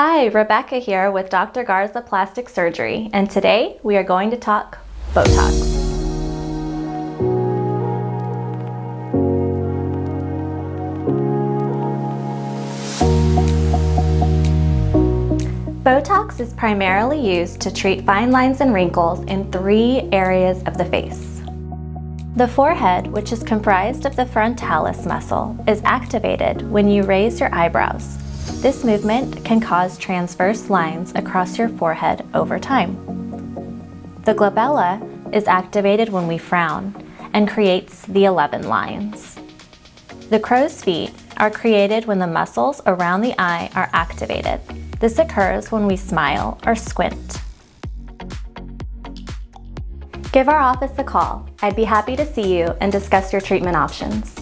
Hi, Rebecca here with Dr. Garza Plastic Surgery, and today we are going to talk Botox. Botox is primarily used to treat fine lines and wrinkles in 3 areas of the face. The forehead, which is comprised of the frontalis muscle, is activated when you raise your eyebrows. This movement can cause transverse lines across your forehead over time. The glabella is activated when we frown and creates the 11 lines. The crow's feet are created when the muscles around the eye are activated. This occurs when we smile or squint. Give our office a call. I'd be happy to see you and discuss your treatment options.